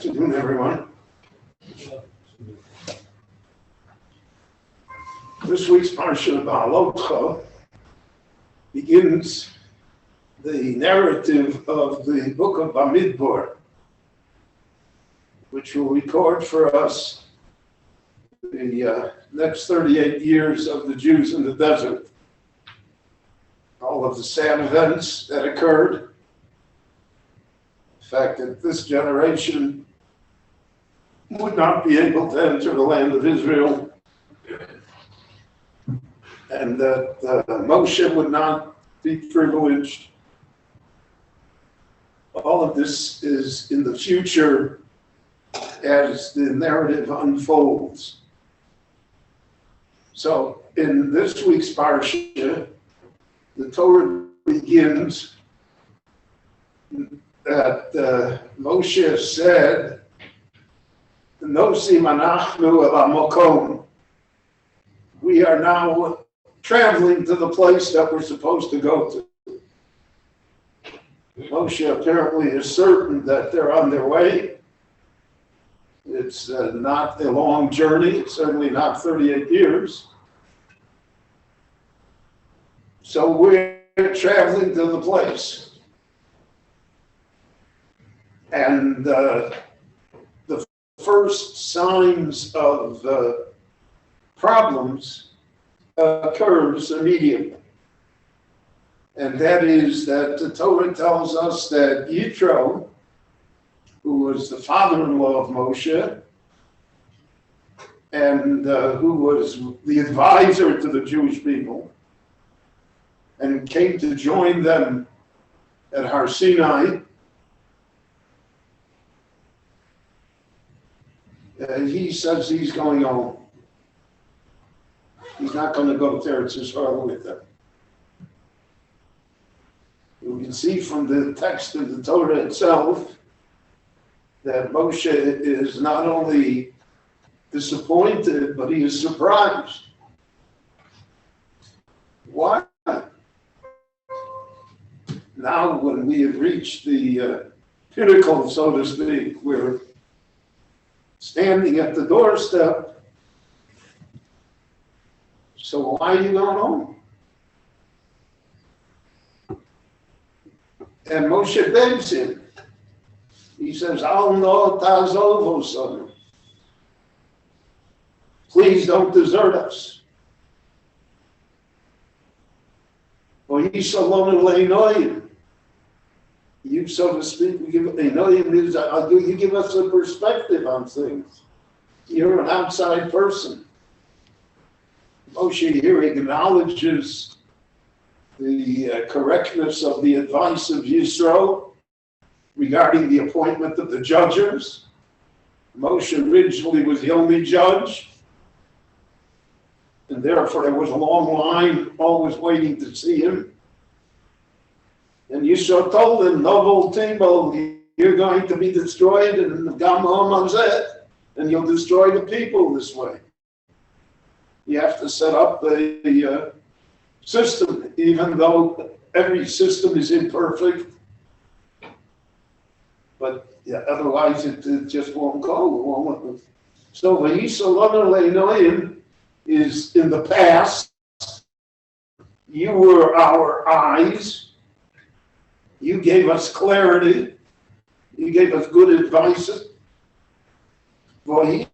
afternoon, everyone. This week's Parsha Ba'alotcha begins the narrative of the book of Bamidbar, which will record for us the next 38 years of the Jews in the desert. All of the sad events that occurred. The fact that this generation would not be able to enter the land of Israel, and that Moshe would not be privileged. All of this is in the future as the narrative unfolds. So in this week's Parsha, the Torah begins that Moshe said, "Nosim anachnu el hamokom." We are now traveling to the place that we're supposed to go to. Moshe apparently is certain that they're on their way. It's not a long journey, certainly not 38 years. So we're traveling to the place. And the first signs of problems occurs immediately. And that is that the Torah tells us that Yitro, who was the father-in-law of Moshe, and who was the advisor to the Jewish people, and came to join them at Har Sinai, he says he's going home. He's not going to go to Eretz Yisrael with them. You can see from the text of the Torah itself that Moshe is not only disappointed, but he is surprised. Why? Now, when we have reached the pinnacle, so to speak, we're standing at the doorstep. So why are you going home? And Moshe begs him. He says, "Al no ta'azov osanu." Please don't desert us. You, so to speak, you give us a perspective on things. You're an outside person. Moshe here acknowledges the correctness of the advice of Yisro regarding the appointment of the judges. Moshe originally was the only judge, and therefore there was a long line always waiting to see him. And Yisro told him, "Novel Timo, you're going to be destroyed, and Gam Hamazet, and you'll destroy the people this way. You have to set up a system, even though every system is imperfect. But yeah, otherwise it just won't go. So Vayisalon Leinoim is in the past. You were our eyes. You gave us clarity. You gave us good advice. Vayisalon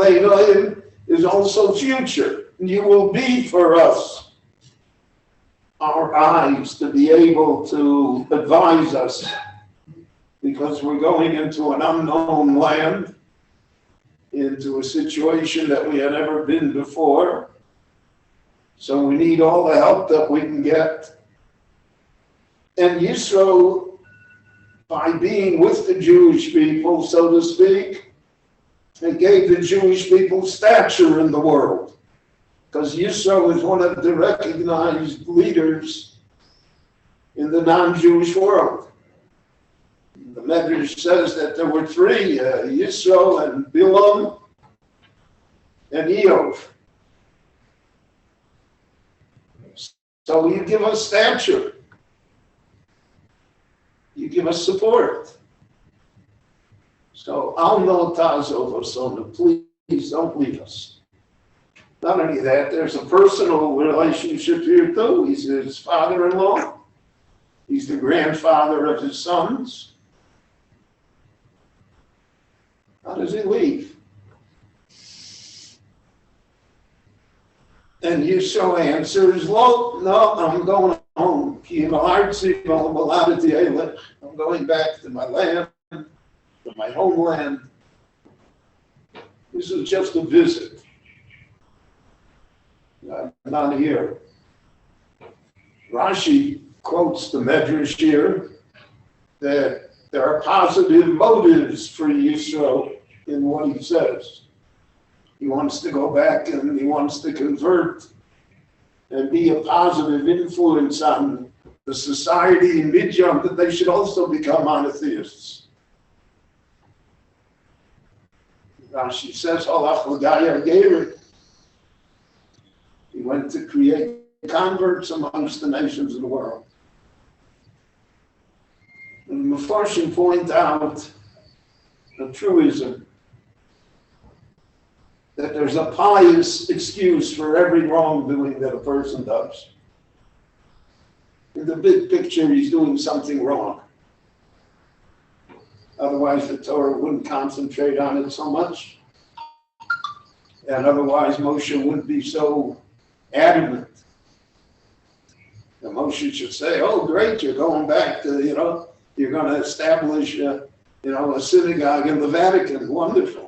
Leinoim is also future. You will be for us our eyes to be able to advise us, because we're going into an unknown land, into a situation that we had never been before. So we need all the help that we can get. And Yisro, by being with the Jewish people, so to speak, it gave the Jewish people stature in the world, because Yisro is one of the recognized leaders in the non-Jewish world. The Medrash says that there were three, Yisro and Bilam and Eov. So you give us stature. You give us support. So, Al no tazov osonu, please don't leave us. Not only that, there's a personal relationship here too. He's his father-in-law. He's the grandfather of his sons. How does he leave? And Yisro answers, "Lo, no, I'm going home. I'm going back to my land, to my homeland. This is just a visit. I'm not here." Rashi quotes the Medrash here that there are positive motives for Yisro in what he says. He wants to go back and he wants to convert and be a positive influence on the society in Midian, that they should also become monotheists. Rashi says, "Halach l'gayar gerim." He went to create converts amongst the nations of the world. And the Mefarshim point out a truism, that there's a pious excuse for every wrongdoing that a person does. In the big picture, he's doing something wrong. Otherwise, the Torah wouldn't concentrate on it so much. And otherwise, Moshe wouldn't be so adamant. And Moshe should say, "Oh, great, you're going back to, you're going to establish, a synagogue in the Vatican. Wonderful."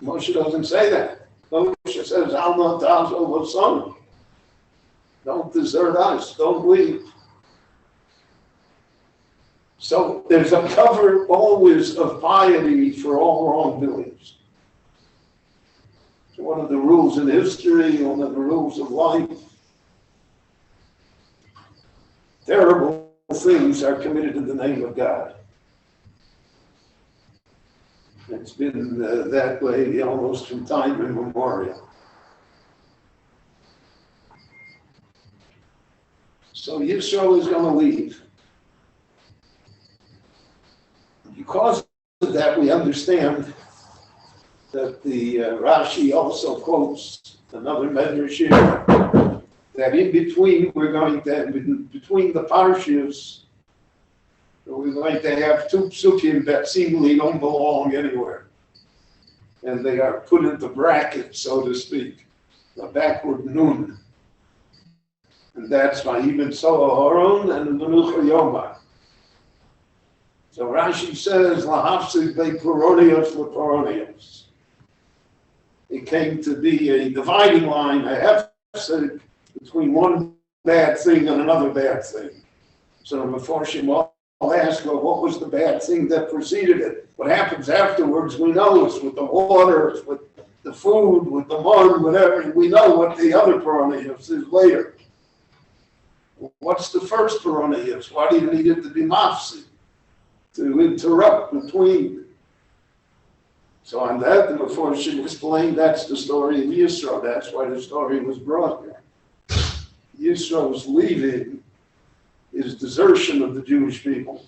Moshe doesn't say that. Moshe says, "Al no tazov osonu." Don't desert us. Don't leave. So there's a cover always of piety for all wrongdoings. It's one of the rules in history, one of the rules of life. Terrible things are committed in the name of God. It's been that way almost from time immemorial. So Yisro is going to leave. Because of that, we understand that the Rashi also quotes another Medrash here, that in between between the Parshas, we're going to have two psukim that seemingly don't belong anywhere. And they are put into brackets, so to speak, the backward nun. And that's Vayiben Soharon and Menucha Yoma. So Rashi says, Lahafsik be Poronios Leporonios. It came to be a dividing line, a hefsek between one bad thing and another bad thing. So the Mefarshim will ask, well, what was the bad thing that preceded it? What happens afterwards, we know. It's with the water, it's with the food, with the mud, whatever. We know what the other Poronios is later. What's the first Poronios? Why do you need it to be mafsi? To interrupt between. So on that, the Mefarshim explained that's the story of Yisro. That's why the story was brought here. Yisro's leaving is desertion of the Jewish people.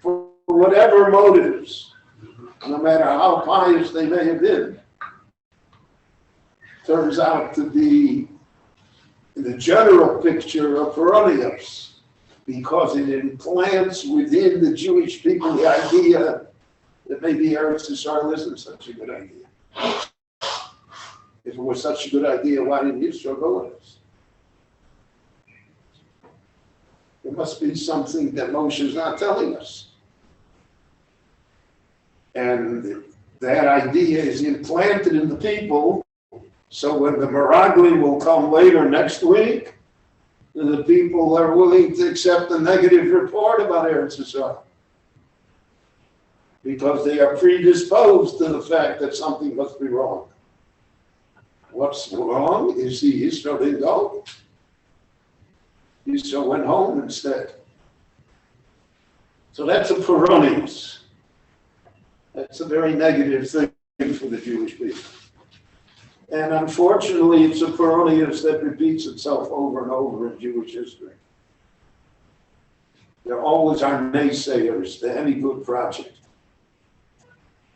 For whatever motives, no matter how pious they may have been, turns out to be, in the general picture, of Poronios, because it implants within the Jewish people the idea that maybe Eretz Yisrael isn't such a good idea. If it was such a good idea, why didn't Yisro go with us? There must be something that Moshe is not telling us. And that idea is implanted in the people, so when the Meraglim will come later next week, the people are willing to accept a negative report about Eretz Yisrael, because they are predisposed to the fact that something must be wrong. What's wrong? Is Yisro didn't go. Yisro went home instead. So that's a Poronios. That's a very negative thing for the Jewish people. And unfortunately, it's a Poronios that repeats itself over and over in Jewish history. There always are naysayers to any good project.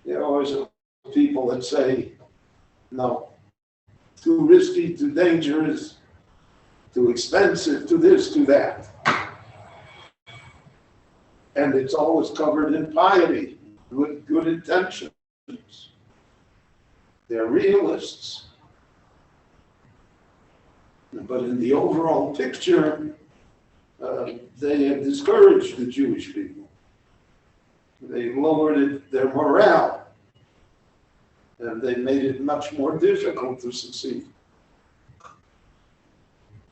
There always are people that say, no, too risky, too dangerous, too expensive, too this, too that. And it's always covered in piety, with good intentions. They're realists. But in the overall picture, they have discouraged the Jewish people. They lowered their morale, and they made it much more difficult to succeed.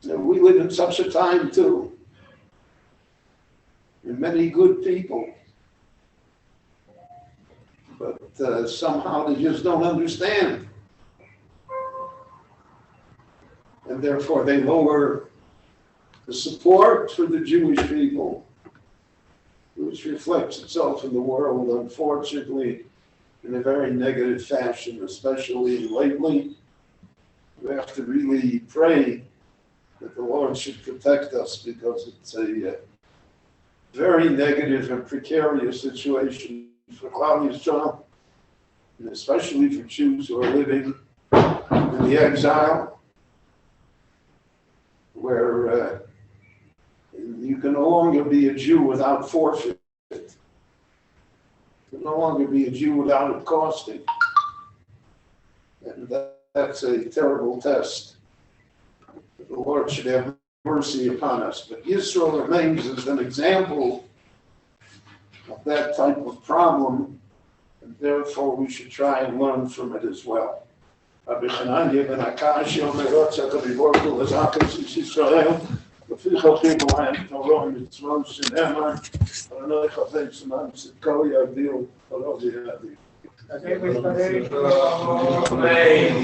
And we live in such a time too. And many good people, but somehow they just don't understand. And therefore they lower the support for the Jewish people, which reflects itself in the world, unfortunately, in a very negative fashion, especially lately. We have to really pray that the Lord should protect us, because it's a very negative and precarious situation for Klal Yisrael, and especially for Jews who are living in the exile, where you can no longer be a Jew without forfeit. You can no longer be a Jew without it costing. And that's a terrible test. The Lord should have mercy upon us. But Yisrael remains as an example of that type of problem, and therefore we should try and learn from it as well. Rabbi Hanania ben Akash Omer Rotza Kavivorku Lazakas Yisrael V'ficha Chibu Ham Torah Mitzvot Shenema Aranoi Chafei Siman Sitkol Yadil Parov Yadil. Amen.